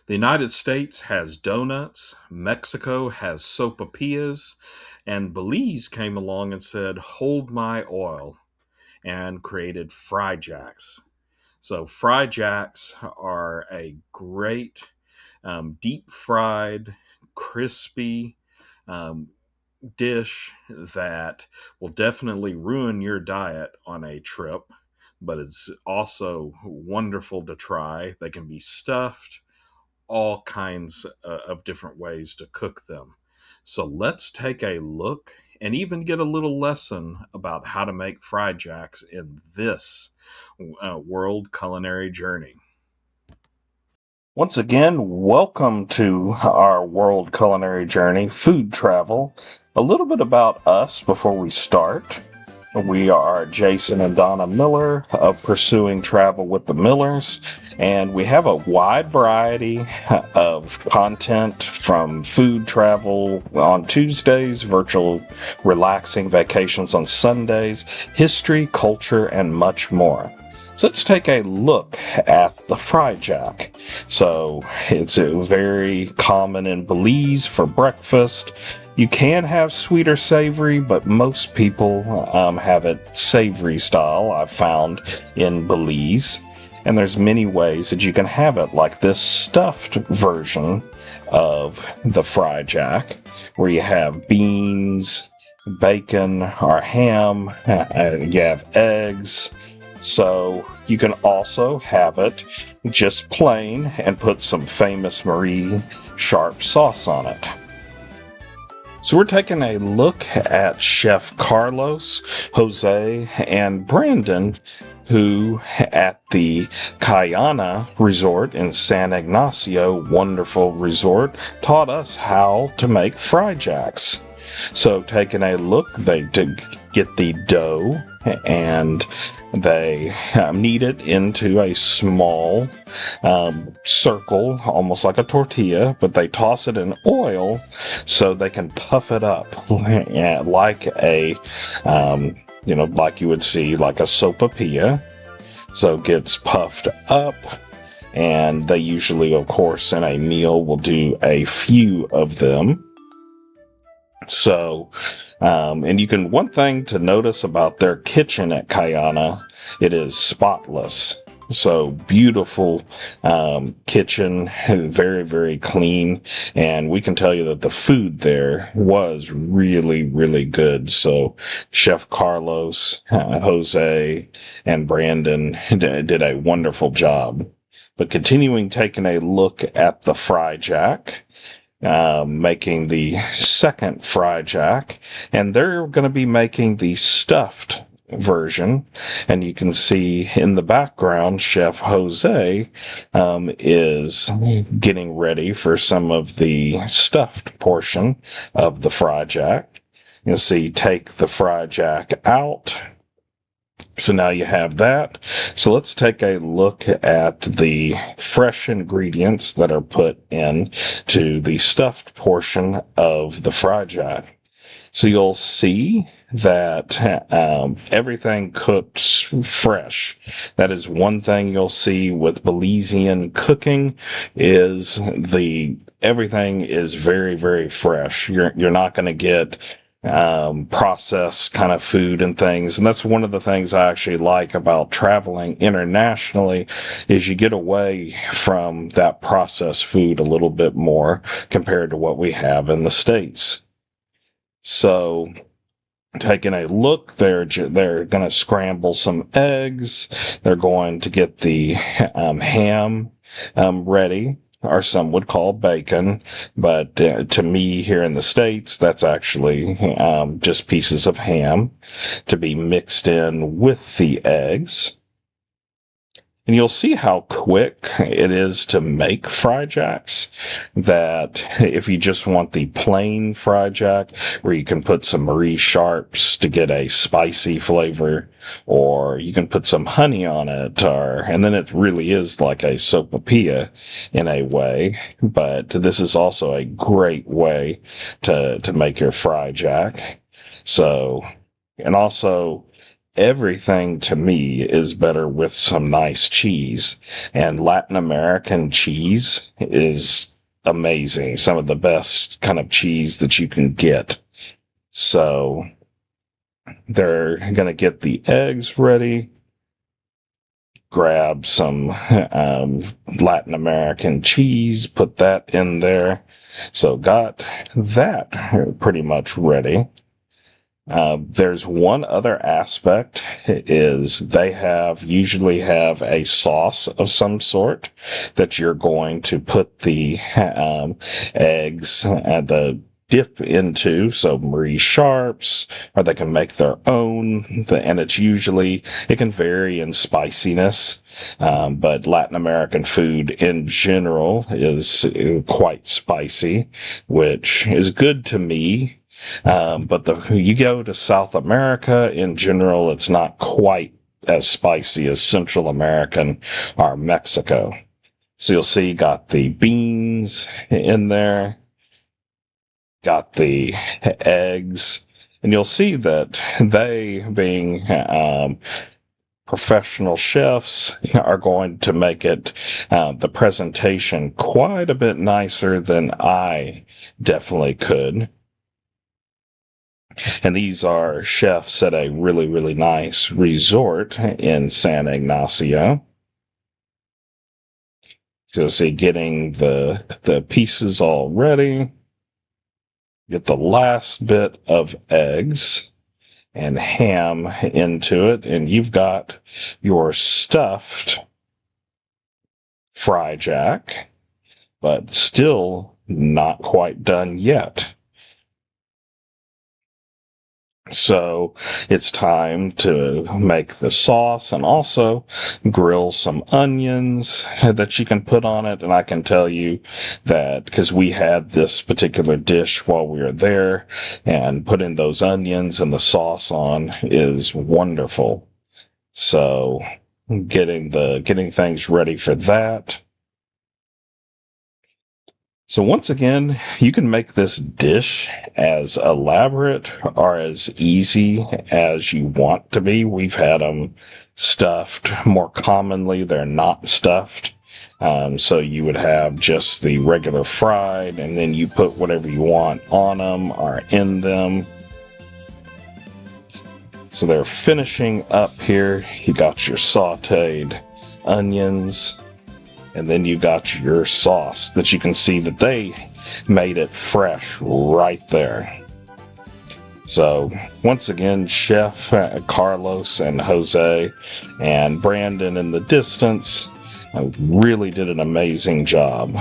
The United States has donuts, Mexico has sopapillas, and Belize came along and said, "Hold my oil," and created fry jacks. So, fry jacks are a great deep fried, crispy um, dish that will definitely ruin your diet on a trip, but it's also wonderful to try. They can be stuffed, all kinds of different ways to cook them. So let's take a look and even get a little lesson about how to make fried jacks in this world culinary journey. Once again, welcome to our world culinary journey, food travel. A little bit about us before we start. We are Jason and Donna Miller of Pursuing Travel with the Millers, and we have a wide variety of content from food travel on Tuesdays, virtual relaxing vacations on Sundays, history, culture, and much more. So let's take a look at the fry jack. So it's very common in Belize for breakfast. You can have sweet or savory, but most people have it savory style, I've found, in Belize. And there's many ways that you can have it, like this stuffed version of the fry jack, where you have beans, bacon, or ham, you have eggs. So you can also have it just plain and put some famous Marie Sharp sauce on it. So we're taking a look at Chef Carlos, Jose, and Brandon, who at the Cayana Resort in San Ignacio, wonderful resort, taught us how to make fry jacks. So taking a look, they did get the dough and they knead it into a small circle, almost like a tortilla, but they toss it in oil so they can puff it up like a, like you would see like a sopapilla. So it gets puffed up. And they usually, of course, in a meal will do a few of them. So, and one thing to notice about their kitchen at Cayana, it is spotless. So beautiful kitchen, very, very clean. And we can tell you that the food there was really, really good. So Chef Carlos, Jose, and Brandon did a wonderful job. But continuing taking a look at the fry jack, making the second fry jack, and they're going to be making the stuffed version. And you can see in the background, Chef Jose is getting ready for some of the stuffed portion of the fry jack. You'll see take the fry jack out. So now you have that. So let's take a look at the fresh ingredients that are put in to the stuffed portion of the fry jack. So you'll see that everything cooks fresh. That is one thing you'll see with Belizean cooking is everything is very, very fresh. You're not going to get processed kind of food and things. And that's one of the things I actually like about traveling internationally is you get away from that processed food a little bit more compared to what we have in the States. So taking a look, they're going to scramble some eggs. They're going to get the ham ready, or some would call bacon, but to me here in the States, that's actually just pieces of ham to be mixed in with the eggs. And you'll see how quick it is to make fry jacks, that if you just want the plain fry jack, where you can put some Marie Sharps to get a spicy flavor, or you can put some honey on it, and then it really is like a sopapilla in a way. But this is also a great way to make your fry jack. So, and also everything to me is better with some nice cheese. And Latin American cheese is amazing. Some of the best kind of cheese that you can get. So they're going to get the eggs ready, grab some Latin American cheese, put that in there. So got that pretty much ready. There's one other aspect is they usually have a sauce of some sort that you're going to put the eggs and the dip into. So Marie Sharps, or they can make their own, and it can vary in spiciness. But Latin American food in general is quite spicy, which is good to me. But you go to South America in general, it's not quite as spicy as Central American or Mexico. So you'll see got the beans in there, got the eggs, and you'll see that they, being professional chefs, are going to make it the presentation quite a bit nicer than I definitely could. And these are chefs at a really, really nice resort in San Ignacio. So you'll see getting the pieces all ready. Get the last bit of eggs and ham into it, and you've got your stuffed fry jack, but still not quite done yet. So it's time to make the sauce and also grill some onions that you can put on it. And I can tell you that because we had this particular dish while we were there, and putting those onions and the sauce on is wonderful. So getting things ready for that. So once again, you can make this dish as elaborate or as easy as you want to be. We've had them stuffed. More commonly, they're not stuffed. So you would have just the regular fried, and then you put whatever you want on them or in them. So they're finishing up here. You got your sauteed onions. And then you got your sauce that you can see that they made it fresh right there. So once again, Chef Carlos and Jose and Brandon in the distance really did an amazing job.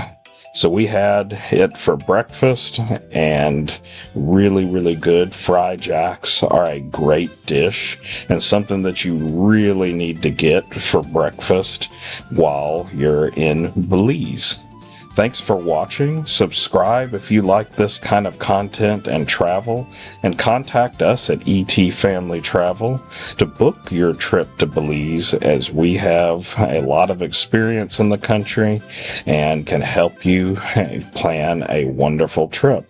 So we had it for breakfast, and really, really good. Fry jacks are a great dish and something that you really need to get for breakfast while you're in Belize. Thanks for watching. Subscribe if you like this kind of content and travel, and contact us at ET Family Travel to book your trip to Belize, as we have a lot of experience in the country and can help you plan a wonderful trip.